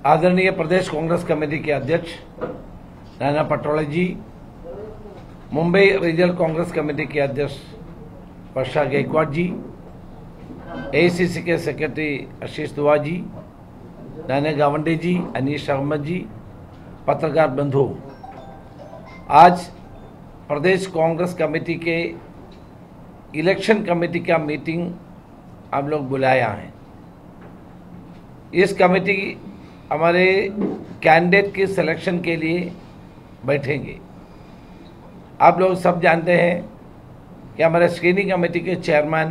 आदरणीय प्रदेश कांग्रेस कमेटी के अध्यक्ष नाना पटोले जी, Mumbai regional Congress committee के अध्यक्ष वर्षा गायकवाड़ जी, एआईसीसी के सेक्रेटरी आशीष दुआ जी, नाना गावंडे जी, अनीश अहमद जी, पत्रकार बंधु, आज प्रदेश कांग्रेस कमेटी के इलेक्शन कमेटी का मीटिंग हम लोग बुलाया है। इस कमेटी हमारे कैंडिडेट की सिलेक्शन के लिए बैठेंगे। आप लोग सब जानते हैं कि हमारे स्क्रीनिंग कमेटी के चेयरमैन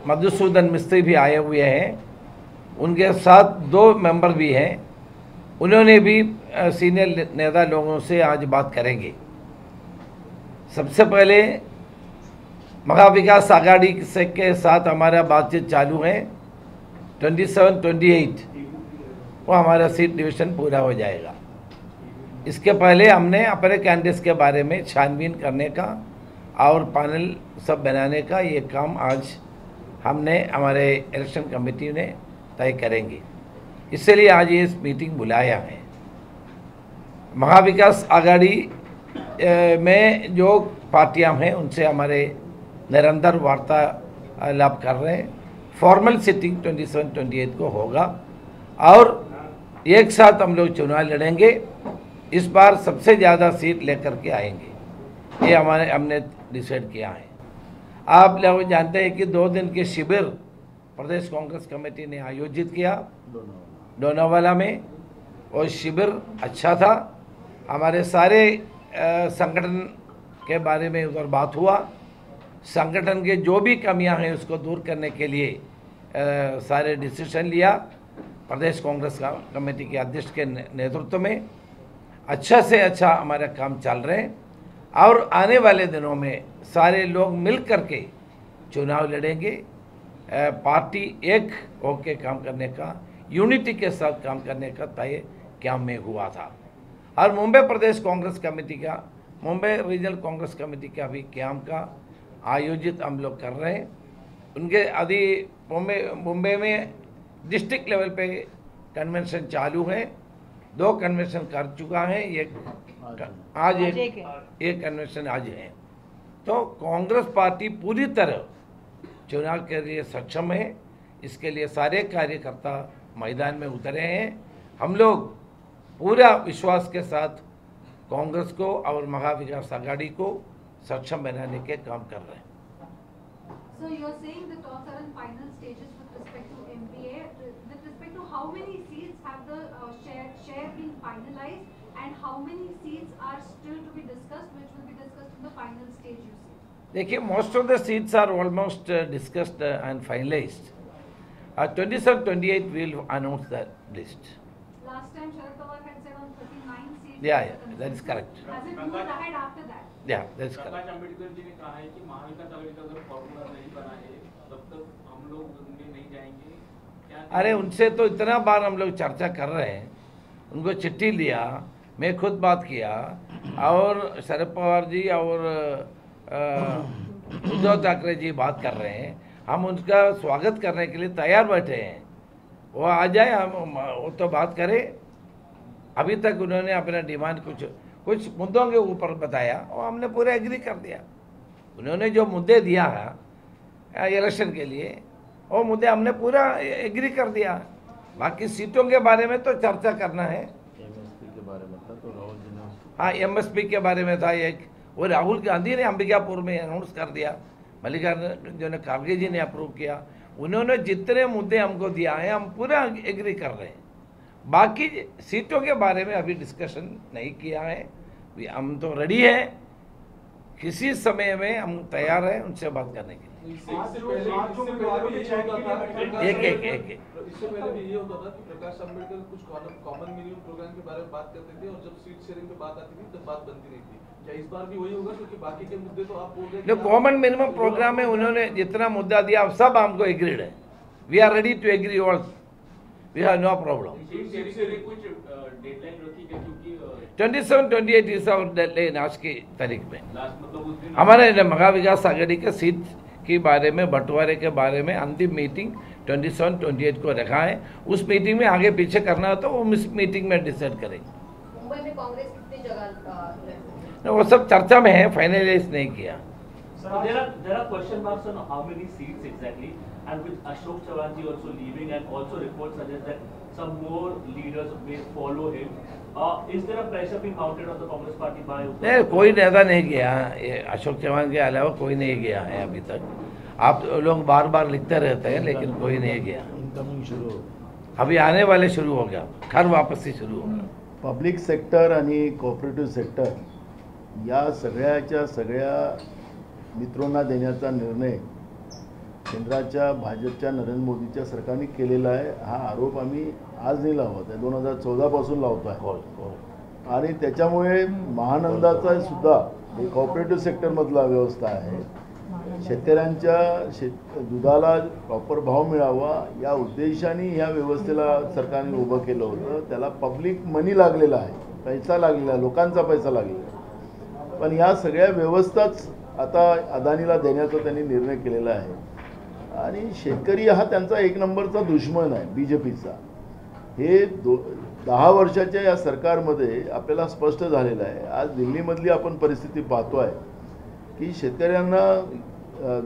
मधुसूदन मिस्त्री भी आए हुए हैं, उनके साथ 2 मेंबर भी हैं। उन्होंने भी सीनियर नेता लोगों से आज बात करेंगे। सबसे पहले महाविकास आघाड़ी से के साथ हमारा बातचीत चालू है। 27-28 वो हमारा सीट डिवीज़न पूरा हो जाएगा। इसके पहले हमने अपने कैंडिडेट्स के बारे में छानबीन करने का और पैनल सब बनाने का ये काम आज हमने हमारे इलेक्शन कमेटी ने तय करेंगे। इसलिए आज ये मीटिंग बुलाया है। महाविकास आघाड़ी में जो पार्टियां हैं उनसे हमारे निरंतर वार्तालाप कर रहे हैं। फॉर्मल सिटिंग 27-28 को होगा और एक साथ हम लोग चुनाव लड़ेंगे। इस बार सबसे ज़्यादा सीट लेकर के आएंगे, ये हमने डिसाइड किया है। आप लोग जानते हैं कि 2 दिन के शिविर प्रदेश कांग्रेस कमेटी ने आयोजित किया लोनावाला में, और शिविर अच्छा था। हमारे सारे संगठन के बारे में उधर बात हुआ। संगठन के जो भी कमियां हैं उसको दूर करने के लिए सारे डिसीजन लिया। प्रदेश कांग्रेस कमेटी के अध्यक्ष के नेतृत्व में अच्छा से अच्छा हमारा काम चल रहे हैं और आने वाले दिनों में सारे लोग मिल करके चुनाव लड़ेंगे। पार्टी एक होके काम करने का, यूनिटी के साथ काम करने का तय क्या में हुआ था। और मुंबई प्रदेश कांग्रेस कमेटी का, मुंबई रीजनल कांग्रेस कमेटी का भी कैंप का आयोजित हम लोग कर रहे हैं। उनके अभी मुंबई में डिस्ट्रिक्ट लेवल पे कन्वेंशन चालू है। 2 कन्वेंशन कर चुका है, एक कन्वेंशन आज है। तो कांग्रेस पार्टी पूरी तरह चुनाव के लिए सक्षम है। इसके लिए सारे कार्यकर्ता मैदान में उतरे हैं। हम लोग पूरा विश्वास के साथ कांग्रेस को और महाविकास आघाड़ी को सक्षम बनाने के काम कर रहे हैं। So you are saying the talks are in final stages with respect to MPA. With respect to how many seats have the share been finalized, and how many seats are still to be discussed, which will be discussed in the final stage, you say? देखिए, most of the seats are almost discussed and finalized. 27-28 we will announce the list. Last time Sharad Pawar had said on 39 seats. Yeah, that is correct. Has it moved ahead after that? Yeah, that is correct. प्रकाश अम्बेडकर जी ने कहा है कि महाविकास आघाड़ी का अगर formula नहीं बना है तब तक हम लोग उनमें नहीं जाएंगे। क्या अरे उनसे तो इतना बार हम लोग चर्चा कर रहे हैं, उनको चिट्ठी लिया, मैं खुद बात किया, और शरद पवार जी और उद्धव ठाकरे जी बात कर रहे हैं। हम उनका स्वागत करने के लिए तैयार बैठे हैं। वो आ जाए, हम वो तो बात करें। अभी तक उन्होंने अपना डिमांड कुछ मुद्दों के ऊपर बताया और हमने पूरा एग्री कर दिया। उन्होंने जो मुद्दे दिया है इलेक्शन के लिए, वो मुद्दे हमने पूरा एग्री कर दिया। बाकी सीटों के बारे में तो चर्चा करना है। एमएसपी के बारे में था तो राहुल जी ने, हाँ, एमएसपी के बारे में था एक, वो राहुल गांधी ने अंबिकापुर में अनाउंस कर दिया, मल्लिकार्जुन खड़गे जी ने अप्रूव किया। उन्होंने जितने मुद्दे हमको दिया है हम पूरा एग्री कर रहे हैं। बाकी सीटों के बारे में अभी डिस्कशन नहीं किया है। हम तो रेडी हैं, किसी समय में हम तैयार हैं उनसे बात करने के लिए। इससे पहले भी ये होता था, इससे पहले भी ये होता था कि प्रकाश अम्बेडकर कुछ कॉमन मिनिमम प्रोग्राम के बारे में बात करते थे और जब सीट शेयरिंग पे बात आती थी तब बात बनती नहीं थी। क्या इस बार भी वही होगा? क्योंकि बाकी के मुद्दे तो आप बोल रहे हैं कॉमन मिनिमम प्रोग्राम में उन्होंने जितना मुद्दा दिया सब हमको एग्रीड है। We are ready to agree all, we have no problem. 27-28 is our deadline आज की तारीख में। हमारे महाविकास आघाड़ी के सीट के बारे में, बंटवारे के बारे में अंतिम मीटिंग 27-28 को रखा है। उस मीटिंग में आगे पीछे करना हो तो वो इस मीटिंग में डिसाइड करेंगे। मुंबई में कांग्रेस कितनी जगह वो सब चर्चा में है, फाइनलाइज नहीं KIA. So there are question marks on how many seats exactly, and with Ashok Chavan ji also leaving, and also reports suggest that some more leaders may follow him. Is there a pressure being mounted on the Congress party by? नहीं, कोई नेता नहीं गया, ये अशोक चौहान के अलावा कोई नहीं गया है अभी तक। आप लोग बार बार लिखते रहते हैं लेकिन कोई नहीं गया। इनकमिंग शुरू, अभी आने वाले शुरू हो गया, घर वापसी शुरू हो गया। पब्लिक सेक्टर आणि कोऑपरेटिव्ह सेक्टर या सगळ्या मित्रांना देण्याचा निर्णय केंद्राच्या भाजपच्या नरेंद्र मोदीच्या सरकारने केलेला आहे। हा आरोप आम्ही आज नाही लावत आहे, 2014 पासून लावतो आहे। आणि त्याच्यामुळे महानंदाचा सुद्धा एक कोऑपरेटिव्ह सेक्टरमधला व्यवस्था आहे। शेतकऱ्यांच्या दुधाला प्रॉपर भाव मिळावा या उद्देशाने या व्यवस्थेला सरकारने उभं केलं होतं। त्याला पब्लिक मनी लागलेला आहे, पैसा लागलेला आहे, लोकांचा पैसा लागलेला आहे। पण या सगळ्या व्यवस्थाच आता अदानीला देण्याचा त्यांनी निर्णय केलेला आहे। आणि शेतकरी हा त्यांचा एक नंबरचा दुश्मन आहे बीजेपीचा। हे 10 वर्षाच्या या सरकारमध्ये आपल्याला स्पष्ट झालेलं आहे। आज दिल्लीमधली आपण परिस्थिती पाहतोय की शेतकऱ्यांना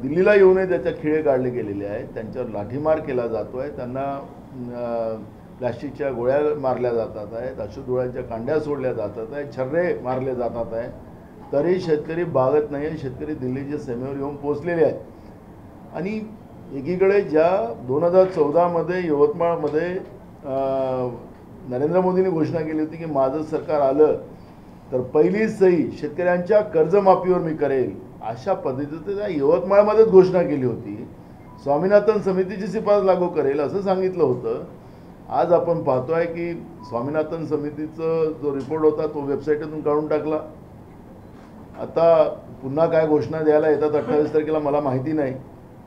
दिल्लीला येऊ नये त्याच्या खिळे काढले गेलेले आहेत, त्यांच्यावर लाठीमार केला जातोय, त्यांना प्लास्टिकच्या गोळ्या मारल्या जातात आहेत, अश्रुधुराच्या कांड्या सोडल्या जातात आहेत, छर्रे मारले जातात आहेत, तरी शेतकरी बागत नाही आहे। शेतकरी दिल्लीच्या सीमेवर येऊन पोहोचलेले आहेत। आणि एकीकडे ज्या 2014 मध्ये यवतमाळमध्ये नरेंद्र मोदींनी घोषणा केली होती की माझं सरकार आलं तर पहिली सही शेतकऱ्यांच्या कर्जमाफीवर मी करेल, अशा पद्धतीने त्या यवतमाळमध्येच घोषणा केली होती। स्वामीनाथन समितीची शिफारस लागू करेल असं सांगितलं होतं। आज आपण पाहतोय की स्वामीनाथन समितीचा जो रिपोर्ट होता तो वेबसाईटवरून काढून टाकला। आता पुन्हा काय घोषणा द्यायला येतात 28 तारखेला मला माहिती नाही,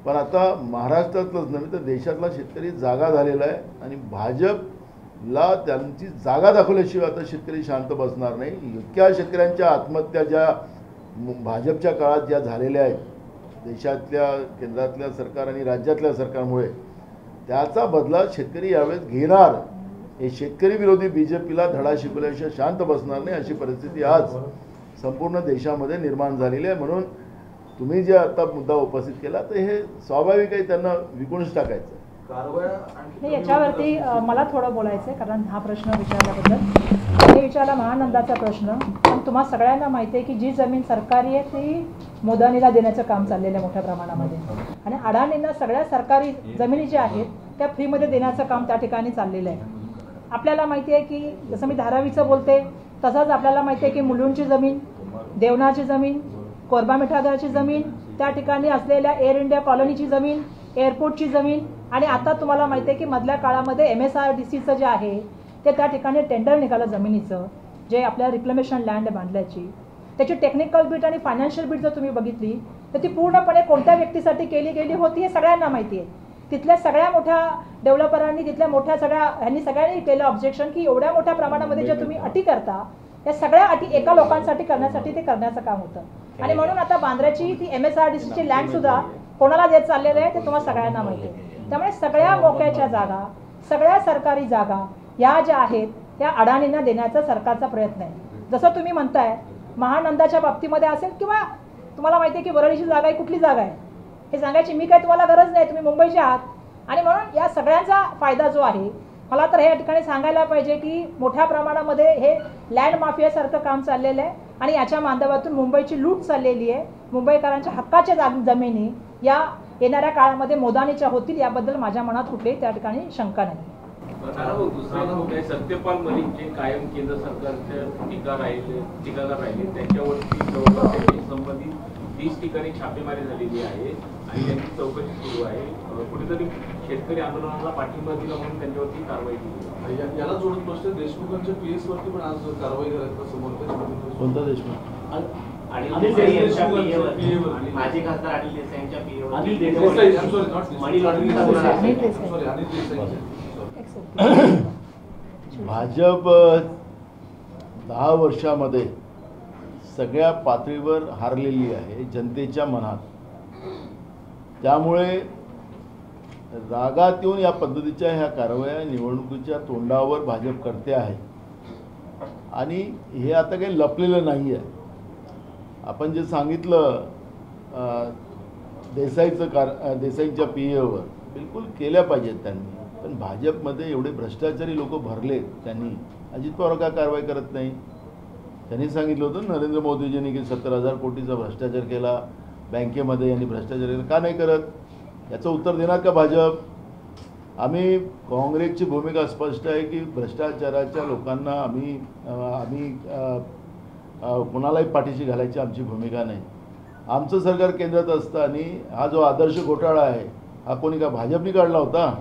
पण आता महाराष्ट्रातलंच नव्हे तर देशातला शेतकरी जागा झालेला आहे। आणि भाजपला त्यांची जागा दाखवल्याशिवाय आता शेतकरी शांत बसणार नाही। इतक्या शेतकऱ्यांच्या आत्महत्या ज्या भाजपच्या काळात ज्या झालेल्या आहेत देशातल्या केंद्रातल्या सरकार आणि राज्यातल्या सरकारमुळे, त्याचा बदला शेतकरी यावेळेस घेणार। हे शेतकरी विरोधी बीजेपीला धडा शिकवल्याशिवाय शांत बसणार नाही अशी परिस्थिती आज संपूर्ण देशामध्ये निर्माण झालेली आहे। म्हणून तुम्ही जे आता मुद्दा उपस्थित केला तर हे स्वाभाविक आहे, त्यांना विकूनच टाकायचं। नाही, याच्यावरती मला थोडं बोलायचं आहे कारण हा प्रश्न विचारल्याबद्दल। हे विचारला महानंदाचा प्रश्न, पण तुम्हा सगळ्यांना माहिती आहे की जी जमीन सरकारी आहे ती मोदानीला देण्याचं काम चाललेलं आहे मोठ्या प्रमाणामध्ये। आणि अडाणींना सगळ्या सरकारी जमिनी ज्या आहेत त्या फ्रीमध्ये देण्याचं काम त्या ठिकाणी चाललेलं आहे। आपल्याला माहिती आहे की जसं मी धारावीचं बोलते तसंच आपल्याला माहिती आहे की मुलुंडची जमीन, देवनाची जमीन, कोरबा मिठागरची जमीन, त्या ठिकाणी असलेल्या एअर इंडिया कॉलनीची जमीन, एअरपोर्टची जमीन, आणि आता तुम्हाला माहिती आहे की मधल्या काळामध्ये MSRDCचं जे आहे ते त्या ठिकाणी टेंडर निघालं जमिनीचं, जे आपल्या रिक्लेमेशन लँड बांधल्याची त्याची टेक्निकल बीट आणि फायनान्शियल बीट जर तुम्ही बघितली तर ती पूर्णपणे कोणत्या व्यक्तीसाठी केली गेली होती हे सगळ्यांना माहिती आहे। तिथल्या सगळ्या मोठ्या डेव्हलपरांनी, तिथल्या मोठ्या सगळ्यांनी केलं ऑब्जेक्शन की एवढ्या मोठ्या प्रमाणामध्ये जे तुम्ही अटी करता या सगळ्या अटी एका लोकांसाठी करण्यासाठी ते करण्याचं काम होतं। आणि म्हणून आता बांद्र्याची ती MSRDCची लँड सुद्धा कोणाला देत चाललेलं आहे ते तुम्हाला सगळ्यांना माहिती आहे। त्यामुळे सगळ्या मोक्याच्या जागा, सगळ्या सरकारी जागा या ज्या आहेत त्या अडाणींना देण्याचा सरकारचा प्रयत्न आहे। जसं तुम्ही म्हणताय महानंदाच्या बाबतीमध्ये असेल किंवा तुम्हाला माहिती आहे की वरळीची जागा आहे, कुठली जागा आहे हे सांगायची मी काय तुम्हाला गरज नाही, तुम्ही मुंबईचे आहात। आणि म्हणून या सगळ्यांचा फायदा जो आहे मला तर हे ठिकाणी सांगायला पाहिजे की मोठ्या प्रमाणामध्ये हे लँड माफियासारखं काम चाललेलं आहे आणि याच्या माध्यमातून मुंबईची लूट चाललेली आहे। मुंबईकरांच्या हक्काच्या जमिनी या येणाऱ्या काळामध्ये मोदानीच्या होतील याबद्दल माझ्या मनात कुठलीही त्या ठिकाणी शंका नाही। दुसरा सत्यपाल मलिक जे कायम केंद्र सरकारच्या टीकागार राहिले त्यांच्यावरती संबंधित 30 ठिकाणी छापेमारी झालेली आहे आणि त्यांची चौकशी सुरू आहे। कुठेतरी शेतकरी आंदोलनाला पाठिंबा दिला म्हणून त्यांच्यावरती कारवाई केली। याला जोडून प्रश्न देशमुखांच्या PS वरती पण आज कारवाई करायचं समोर कोणता देशमुख? अनिल देसाई यांच्या PA वर, माजी खासदार अनिल देसाई यांच्या PA वर, अनिल देसाई मनी लॉन्ड्रिंग भाजप 10 वर्षामध्ये सगळ्या पातळीवर हारलेली आहे जनतेच्या मनात। त्यामुळे रागात येऊन या पद्धतीच्या ह्या कारवाया निवडणुकीच्या तोंडावर भाजप करते आहे आणि हे आता काही लपलेलं नाही आहे. आपण जे सांगितलं देसाईंच्या पीएवर बिलकुल केल्या पाहिजेत त्यांनी, पण भाजपमध्ये एवढे भ्रष्टाचारी लोक भरलेत. त्यांनी अजित पवार का कारवाई करत नाही? त्यांनी सांगितलं होतं नरेंद्र मोदीजींनी की 70,000 कोटीचा भ्रष्टाचार केला बँकेमध्ये, यांनी भ्रष्टाचार केला, का नाही करत? याचं उत्तर देणार का भाजप? आम्ही काँग्रेसची भूमिका स्पष्ट आहे की भ्रष्टाचाराच्या लोकांना आम्ही कुणालाही पाठीशी घालायची आमची भूमिका नाही. आमचं सरकार केंद्रात असताना हा जो आदर्श घोटाळा आहे हा कोणी का भाजपने काढला होता?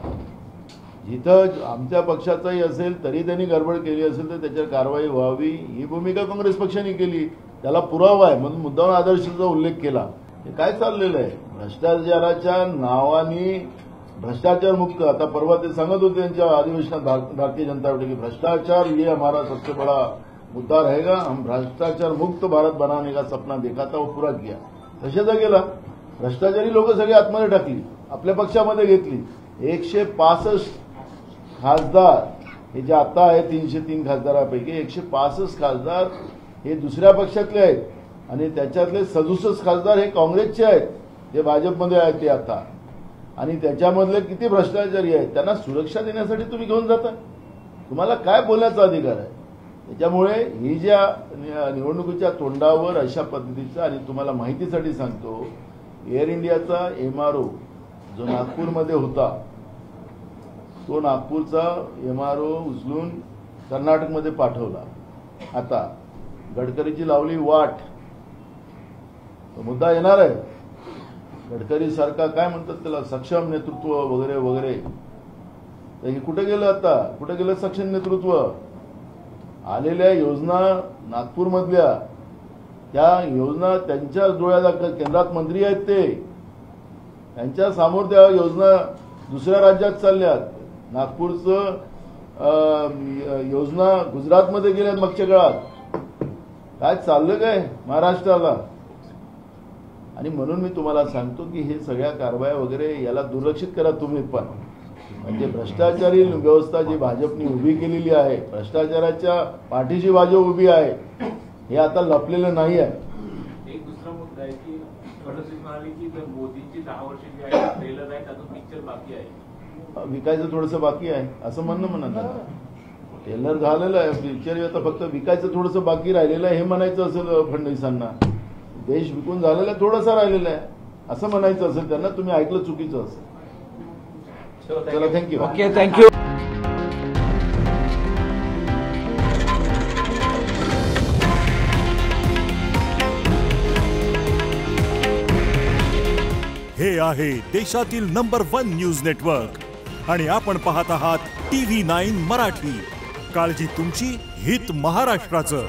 जिथं आमच्या पक्षाचाही असेल तरी त्यांनी गडबड केली असेल तर त्याच्यावर कारवाई व्हावी ही भूमिका काँग्रेस पक्षाने केली. त्याला पुरावा आहे म्हणून मुद्दाम आदर्शचा उल्लेख केला. हे काय चाललेलं आहे? भ्रष्टाचाराच्या नावाने भ्रष्टाचार मुक्त. आता परवा ते सांगत होते त्यांच्या अधिवेशनात भारतीय जनता पार्टी की भ्रष्टाचार ये हमारा सबसे बड़ा मुद्दा रहेगा, हम भ्रष्टाचार मुक्त भारत बनाने का सपना देखा था, वो पूरा किया. कशाचा केला? भ्रष्टाचारी लोक सगळे आतमध्ये टाकली, आपल्या पक्षामध्ये घेतली. 165 खासदार हे जे आता आहे 303 खासदारापैकी 165 खासदार हे दुसऱ्या पक्षातले आहेत आणि त्याच्यातले 67 खासदार हे काँग्रेसचे आहेत, जे भाजपमध्ये आहेत ते आता. आणि त्याच्यामधले किती भ्रष्टाचारी आहेत त्यांना सुरक्षा देण्यासाठी तुम्ही घेऊन जाता? तुम्हाला काय बोलण्याचा अधिकार आहे? त्याच्यामुळे ही ज्या निवडणुकीच्या तोंडावर अशा पद्धतीचं, आणि तुम्हाला माहितीसाठी सांगतो, एअर इंडियाचा MRO जो नागपूरमध्ये होता तो नागपूरचा MRO उचलून कर्नाटकमध्ये पाठवला. आता गडकरीची लावली वाट, तो मुद्दा येणार आहे. गडकरी सारखा काय म्हणतात त्याला सक्षम नेतृत्व वगैरे वगैरे, तर हे कुठे गेलं? आता कुठे गेलं सक्षम नेतृत्व? आलेल्या योजना नागपूरमधल्या त्या योजना त्यांच्या डोळ्यात, केंद्रात मंत्री आहेत ते, त्यांच्या समोर त्या योजना दुसऱ्या राज्यात चालल्यात. नागपूरचं योजना गुजरातमध्ये गेल्यात मागच्या काळात. काय चाललं काय महाराष्ट्राला? आणि म्हणून मी तुम्हाला सांगतो की हे सगळ्या कारवाया वगैरे याला दुर्लक्षित करा तुम्ही पण. म्हणजे भ्रष्टाचारी व्यवस्था जी भाजपने उभी केलेली आहे, भ्रष्टाचाराच्या पाठीशी भाजप उभी आहे, हे आता लपलेलं नाही आहे. एक दुसरा मुद्दा आहे की फडणवीस म्हणाले की मोदींची 10 वर्षाची आहे ट्रेलर आहे, त्यातून पिक्चर बाकी आहे, विकायचं थोडंसं बाकी आहे असं म्हणणं. ट्रेलर झालेलं आहे, पिक्चर आता फक्त विकायचं थोडंसं बाकी राहिलेलं आहे हे म्हणायचं असेल फडणवीसांना. देश विकून झालेला थोडासा राहिलेला आहे असं म्हणायचं असेल त्यांना, तुम्ही ऐकलं चुकीचं असेल. चला, थँक्यू. Okay, thank you. हे आहे देशातील नंबर 1 न्यूज नेटवर्क आणि आपण पाहत आहात TV9 मराठी. काळजी तुमची, हित महाराष्ट्राचं.